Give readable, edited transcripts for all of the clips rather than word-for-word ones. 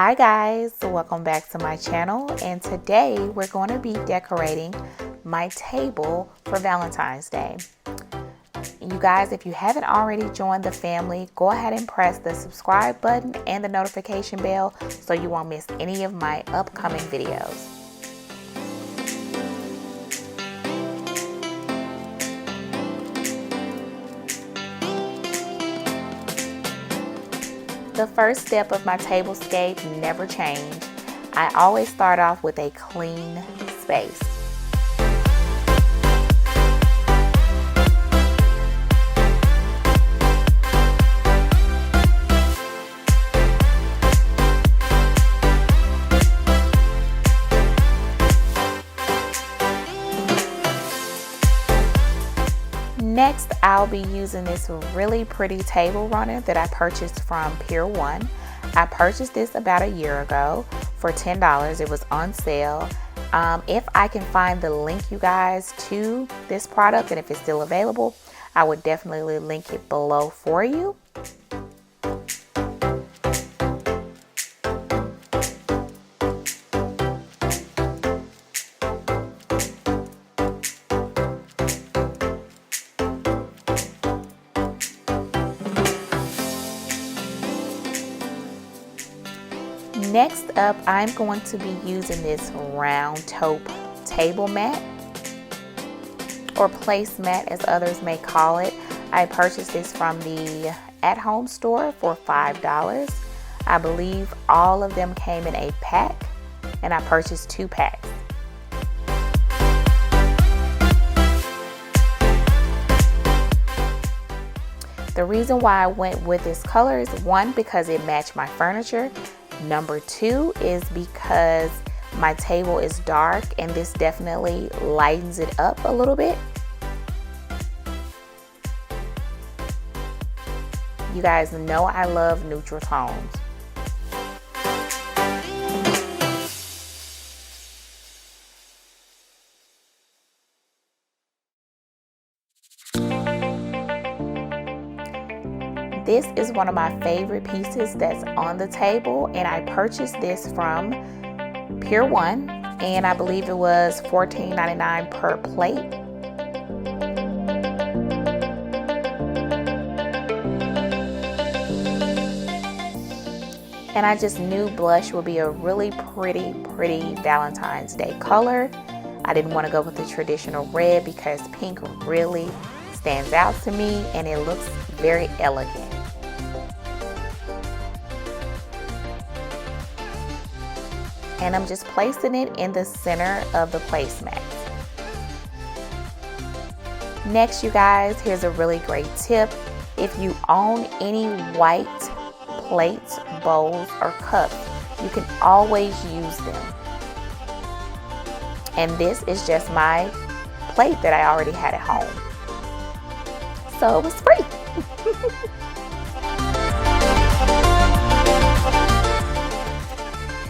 Hi guys, welcome back to my channel, and today we're going to be decorating my table for Valentine's Day. You guys, if you haven't already joined the family, go ahead and press the subscribe button and the notification bell so you won't miss any of my upcoming videos. The first step of my tablescape never changed. I always start off with a clean space. Next, I'll be using this really pretty table runner that I purchased from Pier 1. I purchased this about a year ago for $10. It was on sale. If I can find the link, you guys, to this product, and if it's still available, I would definitely link it below for you. Next up, I'm going to be using this round taupe table mat, or placemat as others may call it. I purchased this from the at-home store for $5. I believe all of them came in a pack, and I purchased 2 packs. The reason why I went with this color is, one, because it matched my furniture. Number 2 is because my table is dark and this definitely lightens it up a little bit. You guys know I love neutral tones. This is one of my favorite pieces that's on the table, and I purchased this from Pier 1, and I believe it was $14.99 per plate. And I just knew blush would be a really pretty Valentine's Day color. I didn't want to go with the traditional red because pink really stands out to me and it looks very elegant. And I'm just placing it in the center of the placemat. Next, you guys, here's a really great tip. If you own any white plates, bowls, or cups, you can always use them. And this is just my plate that I already had at home. So it was free.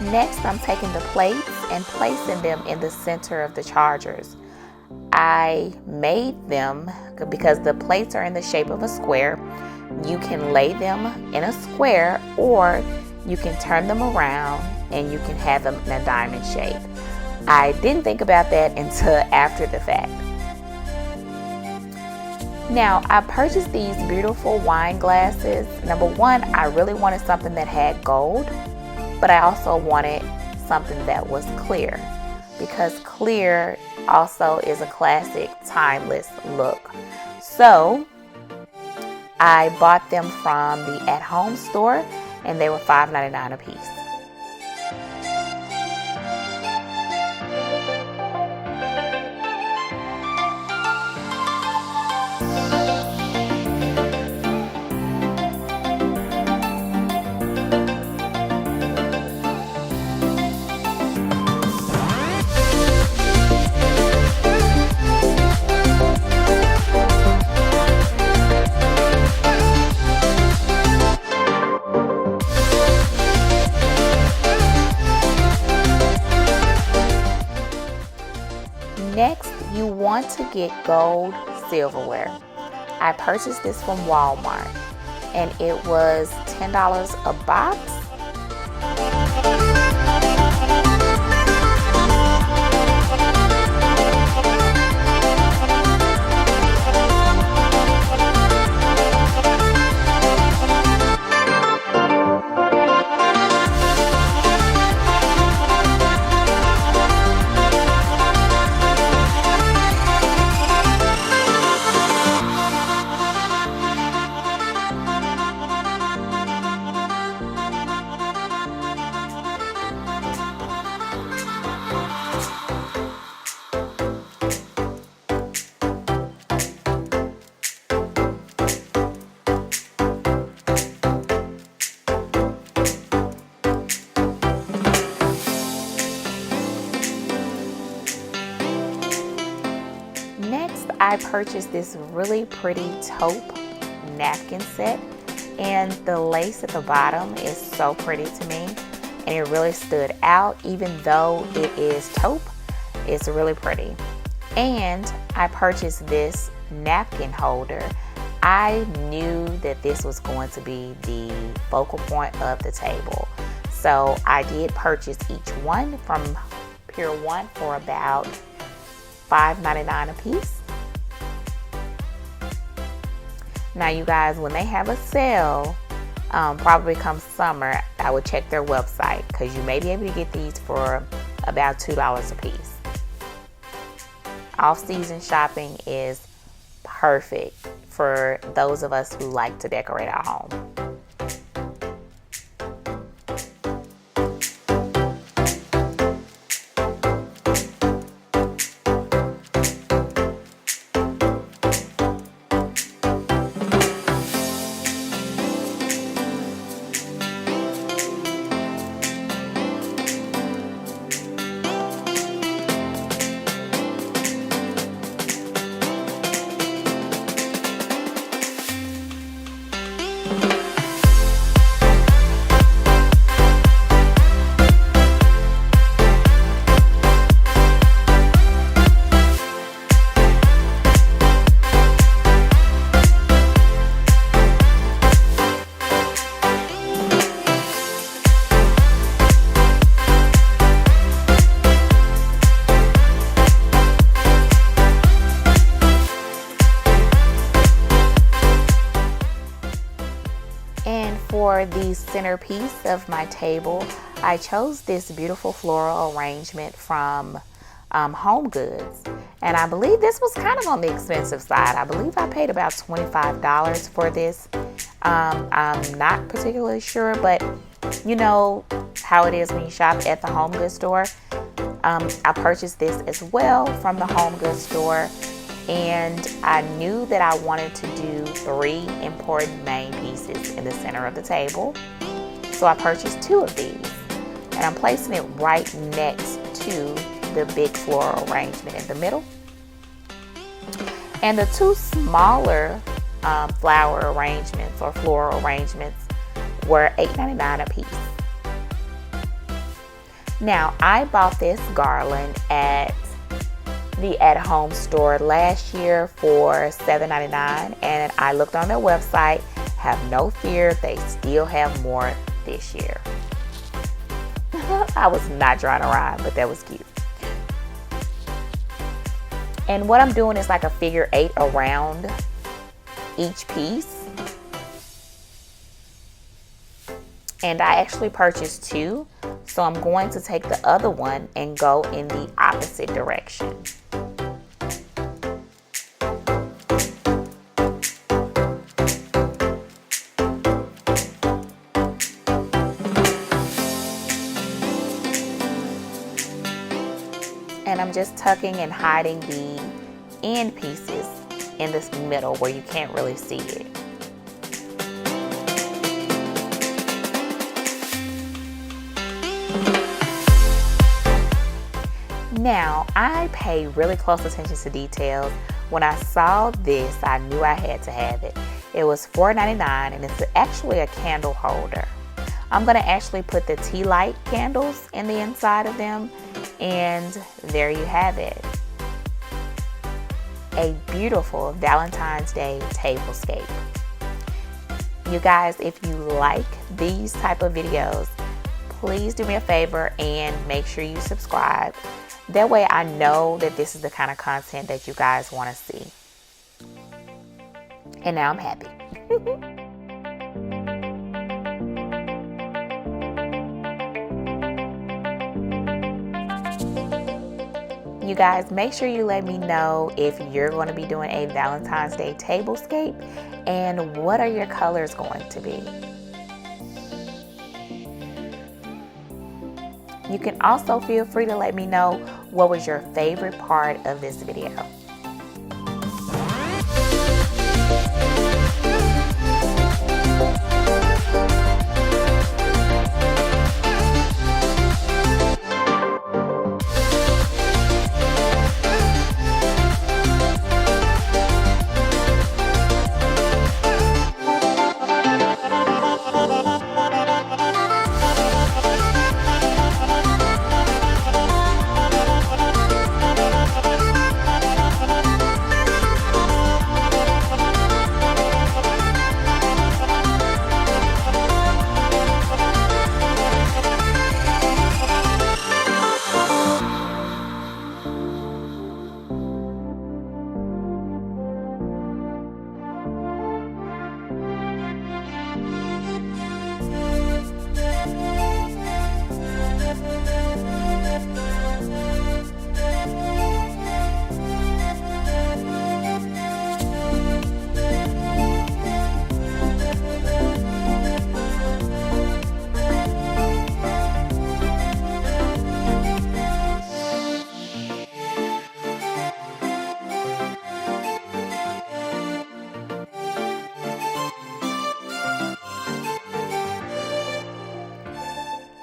Next, I'm taking the plates and placing them in the center of the chargers. I made them because the plates are in the shape of a square. You can lay them in a square, or you can turn them around and you can have them in a diamond shape. I didn't think about that until after the fact. Now, I purchased these beautiful wine glasses. Number 1, I really wanted something that had gold, but I also wanted something that was clear, because clear also is a classic, timeless look. So I bought them from the at-home store, and they were $5.99 a piece. Next, you want to get gold silverware. I purchased this from Walmart and it was $10 a box. I purchased this really pretty taupe napkin set, and the lace at the bottom is so pretty to me, and it really stood out. Even though it is taupe, it's really pretty. And I purchased this napkin holder. I knew that this was going to be the focal point of the table, so I did purchase each one from Pier 1 for about $5.99 a piece. Now you guys, when they have a sale, probably come summer, I would check their website, because you may be able to get these for about $2 a piece. Off-season shopping is perfect for those of us who like to decorate our home. For the centerpiece of my table, I chose this beautiful floral arrangement from Home Goods, and I believe this was kind of on the expensive side. I believe I paid about $25 for this. I'm not particularly sure, but you know how it is when you shop at the Home Goods store. I purchased this as well from the Home Goods store, and I knew that I wanted to do 3 important main pieces in the center of the table. So I purchased 2 of these, and I'm placing it right next to the big floral arrangement in the middle. And the 2 smaller flower arrangements or floral arrangements were $8.99 a piece. Now, I bought this garland at the at-home store last year for $7.99, and I looked on their website. Have no fear, they still have more this year. I was not trying to rhyme, but that was cute. And what I'm doing is like a figure 8 around each piece. And I actually purchased 2, so I'm going to take the other one and go in the opposite direction. And I'm just tucking and hiding the end pieces in this middle where you can't really see it. Now, I pay really close attention to details. When I saw this, I knew I had to have it. It was $4.99, and it's actually a candle holder. I'm going to actually put the tea light candles in the inside of them, and there you have it. A beautiful Valentine's Day tablescape. You guys, if you like these type of videos, please do me a favor and make sure you subscribe. That way I know that this is the kind of content that you guys want to see. And now I'm happy. You guys, make sure you let me know if you're going to be doing a Valentine's Day tablescape and what are your colors going to be. You can also feel free to let me know what was your favorite part of this video.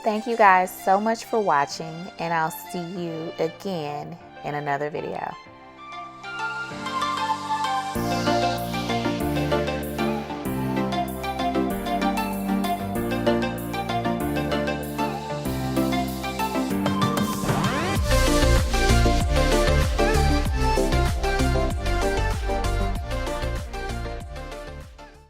Thank you guys so much for watching, and I'll see you again in another video.